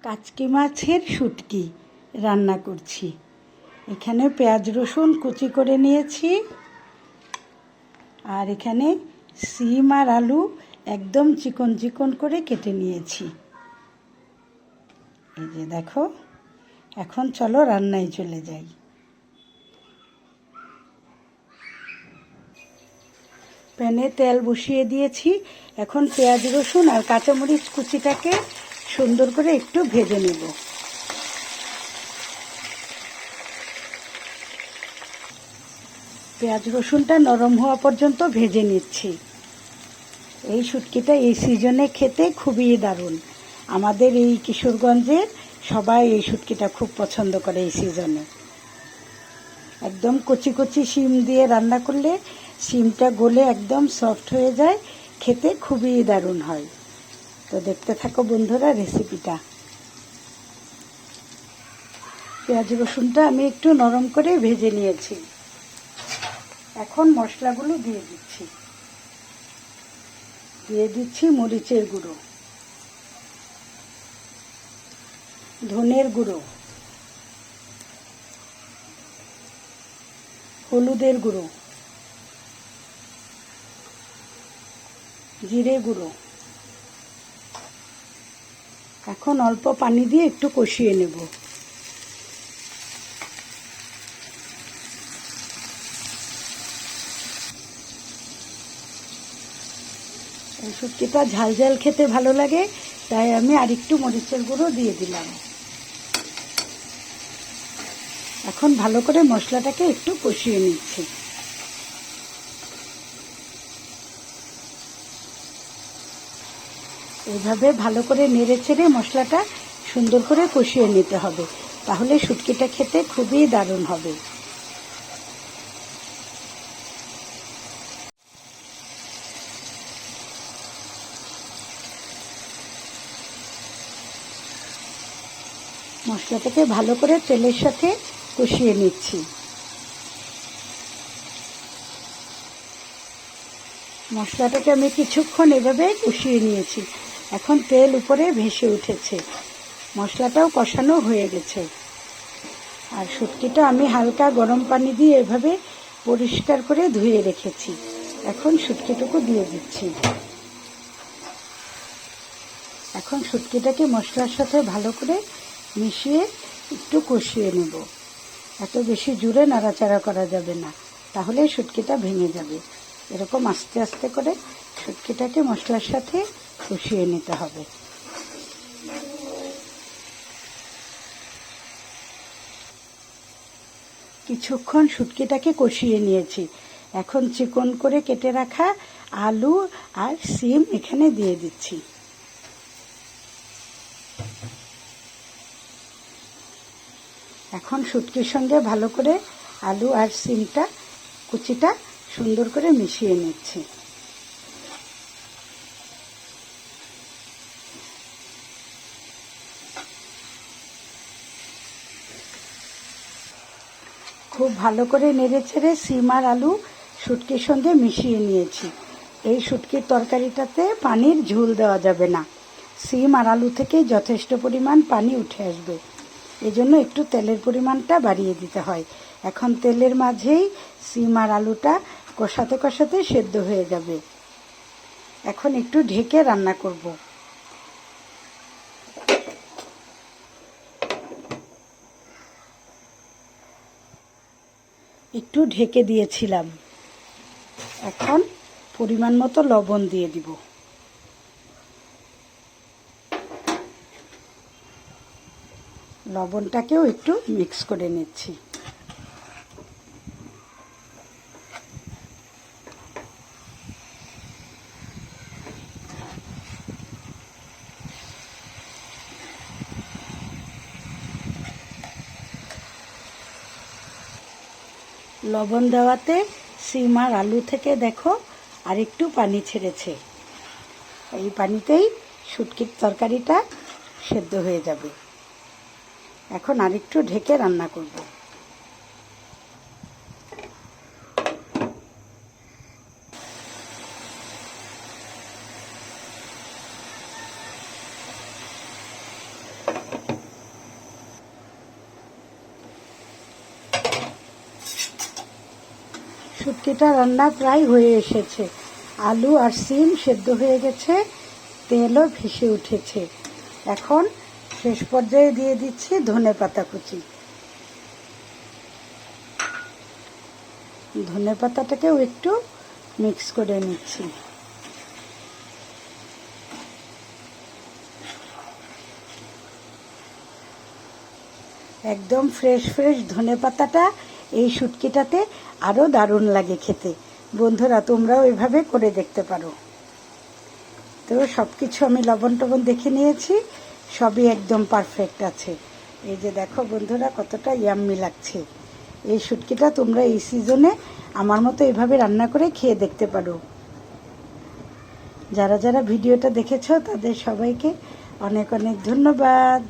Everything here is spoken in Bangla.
কাচকি মাছের শুটকি রান্না করছি। এখানে পেঁয়াজ রসুন কুচি করে নিয়েছি, আর এখানে সিম আর আলু একদম চিকন চিকন করে কেটে নিয়েছি। এই যে দেখো, এখন চলো রান্নায় চলে যাই। প্যানে তেল বসিয়ে দিয়েছি। এখন পেঁয়াজ রসুন আর কাঁচামরিচ কুচিটাকে সুন্দর করে একটু ভেজে নেব। পেঁয়াজ রসুনটা নরম হওয়া পর্যন্ত ভেজে নিচ্ছি। এই শুটকিটা এই সিজনে খেতে খুবই দারুণ। আমাদের এই কিশোরগঞ্জে সবাই এই শুটকিটা খুব পছন্দ করে এই সিজনে। একদম কচি কচি শিম দিয়ে রান্না করলে শিমটা গলে একদম সফট হয়ে যায়, খেতে খুবই দারুণ হয়। তো দেখতে থাকো বন্ধুরা রেসিপিটা। পেঁয়াজ রসুনটা আমি একটু নরম করে ভেজে নিয়েছি। এখন মশলাগুলো দিয়ে দিচ্ছি মরিচের গুঁড়ো, ধনের গুঁড়ো, হলুদের গুঁড়ো, জিরে গুঁড়ো। এখন অল্প পানি দিয়ে একটু কষিয়ে নেব। এই শুটকিটা ঝাল ঝাল খেতে ভালো লাগে, তাই আমি আরেকটু মরিচের গুঁড়ো দিয়ে দিলাম। এখন ভালো করে মশলাটাকে একটু কষিয়ে নিচ্ছি। এইভাবে ভালো করে নেড়ে চেড়ে মশলাটা সুন্দর করে কষিয়ে নিতে হবে, তাহলে শুটকিটা খেতে খুবই দারুণ হবে। মশলাটাকে ভালো করে তেলের সাথে কষিয়ে নিচ্ছি। মশলাটাকে আমি কিছুক্ষণ এভাবে কষিয়ে নিয়েছি। এখন তেল উপরে ভেসে উঠেছে, মশলাটাও কষানো হয়ে গেছে। আর শুটকিটা আমি হালকা গরম পানি দিয়ে এভাবে পরিষ্কার করে ধুয়ে রেখেছি। এখন শুটকিটুকু দিয়ে দিচ্ছি। এখন শুটকিটাকে মশলার সাথে ভালো করে মিশিয়ে একটু কষিয়ে নেব। এত বেশি জোরে নাড়াচাড়া করা যাবে না, তাহলে শুটকিটা ভেঙে যাবে। এরকম আস্তে আস্তে করে শুটকিটাকে মশলার সাথে কষিয়ে নিতে হবে। কিছুক্ষণ শুটকিটাকে কষিয়ে নিয়েছি। এখন চিকন করে কেটে রাখা আলু আর সিম এখানে দিয়ে দিচ্ছি। এখন শুটকির সঙ্গে ভালো করে আলু আর সিমটা কুচিটা সুন্দর করে মিশিয়ে নিচ্ছি। খুব ভালো করে নেড়েচেড়ে সিম আর আলু শুটকির সঙ্গে মিশিয়ে নিয়েছি। এই শুটকির তরকারিটাতে পানির ঝোল দেওয়া যাবে না, সিম আর আলু থেকে যথেষ্ট পরিমাণ পানি উঠে আসবে, এজন্য একটু তেলের পরিমাণটা বাড়িয়ে দিতে হয়। এখন তেলের মাঝেই সিম আর আলুটা কষাতে কষাতে সেদ্ধ হয়ে যাবে। এখন একটু ঢেকে রান্না করব। একটু ঢেকে দিয়েছিলাম। এখন পরিমাণ মতো লবণ দিয়ে দিব। লবণটাকেও একটু মিক্স করে নিচ্ছি। লবণ দেওয়াতে সিম আর আলু থেকে দেখো আর একটু পানি ছেড়েছে। এই পানিতেই শুটকির তরকারিটা সেদ্ধ হয়ে যাবে। এখন আরেকটু ঢেকে রান্না করব। শুটকিটা রান্না প্রায় হয়ে এসেছে। আলু আর সিম সেদ্ধ হয়ে গেছে, তেলও ভেসে উঠেছে। এখন শেষ পর্যায়ে দিয়ে দিচ্ছি ধনেপাতা কুচি। ধনেপাতাটাকেও একটু মিক্স করে নিচ্ছি। একদম ফ্রেশ ফ্রেশ ধনেপাতাটা এই শুটকিটাতে আরও দারুণ লাগে খেতে। বন্ধুরা, তোমরাও এভাবে করে দেখতে পারো। তো সব কিছু আমি লবণ টবণ দেখে নিয়েছি, সবই একদম পারফেক্ট আছে। এই যে দেখো বন্ধুরা, কতটা ইয়াম্মি লাগছে। এই শুটকিটা তোমরা এই সিজনে আমার মতো এভাবে রান্না করে খেয়ে দেখতে পারো। যারা যারা ভিডিওটা দেখেছো তাদের সবাইকে অনেক অনেক ধন্যবাদ।